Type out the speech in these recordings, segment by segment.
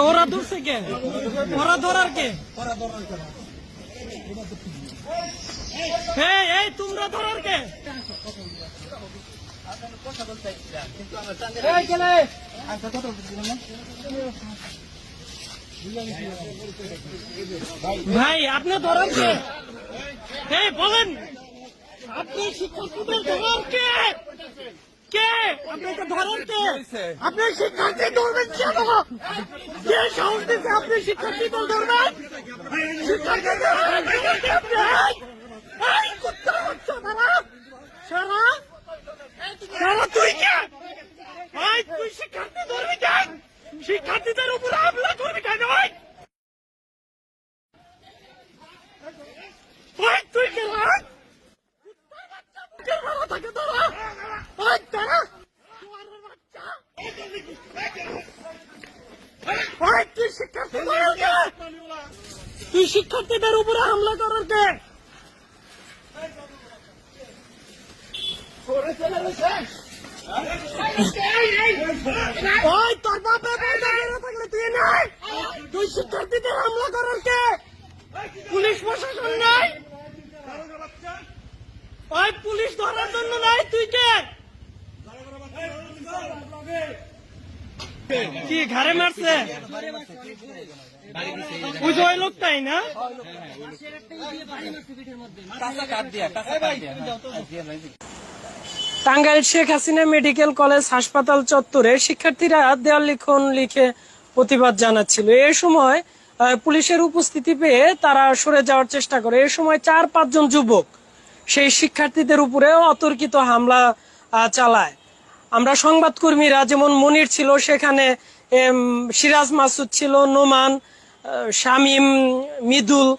ওরা ধরছে কে? ওরা ধরার কে? এই তোমরা ধরার কে? ভাই আপনি ধরার কে? বলেন, আপনি শিক্ষার্থীদের ধরার কে? কে আপনাকে ধরার কে? আপনি শিক্ষার্থী ধরবেন কেন? কে সাহস দিচ্ছে আপনি শিক্ষার্থীদের ধরবেন? তুই কে? তুই শিক্ষার্থী ধরবি কেন? শিক্ষার্থীদের উপর হামলা করবি কেন? তুই কে? তুই শিক্ষার্থীদের উপরে হামলা করার কে? তোর বাপে থাকলে তুই নাই? তুই শিক্ষার্থীদের হামলা করার কে? পুলিশ প্রশাসন নাই? পুলিশ ধরার জন্য নাই? তুই কে? কি ঘাড়ে মারছে? ওই যে ওই লোকটাই না? টাঙ্গাইল শেখ হাসিনা মেডিকেল কলেজ হাসপাতাল চত্বরে শিক্ষার্থীরা দেয়াল লিখন লিখে প্রতিবাদ জানাচ্ছিল। এ সময় পুলিশের উপস্থিতি পেয়ে তারা সরে যাওয়ার চেষ্টা করে। এ সময় 4-5 জন যুবক সেই শিক্ষার্থীদের উপরে অতর্কিত হামলা চালায়। আমরা সংবাদকর্মীরা, যেমন মনির ছিল সেখানে, সিরাজ মাসুদ ছিল, নোমান, শামীম, মৃদুল,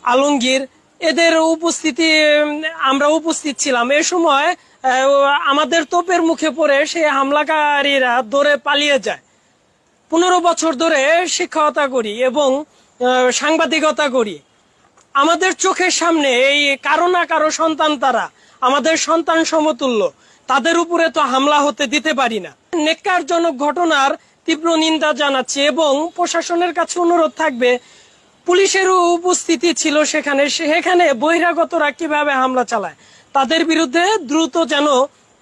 আলমগীর, এদের উপস্থিতি আমরা উপস্থিত ছিলাম। এ সময় আমাদের তোপের মুখে পড়ে সেই হামলাকারীরা দৌড়ে পালিয়ে যায়। 15 বছর ধরে শিক্ষকতা করি এবং সাংবাদিকতা করি। আমাদের চোখের সামনে এই কারো না কারো সন্তান, তারা আমাদের সন্তান সমতুল্য, তাদের উপরে তো হামলা হতে দিতে পারি না। নেক্কারজনক ঘটনার তীব্র নিন্দা জানাচ্ছি এবং প্রশাসনের কাছে অনুরোধ থাকবে, পুলিশের উপস্থিতি ছিল সেখানে বহিরাগতরা কিভাবে হামলা চালায় তাদের বিরুদ্ধে দ্রুত যেন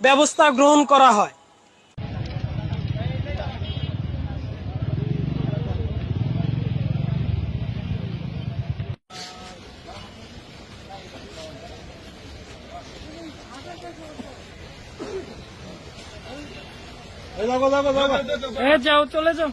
ব্যবস্থা গ্রহণ করা হয়। যাও, চলে যাও।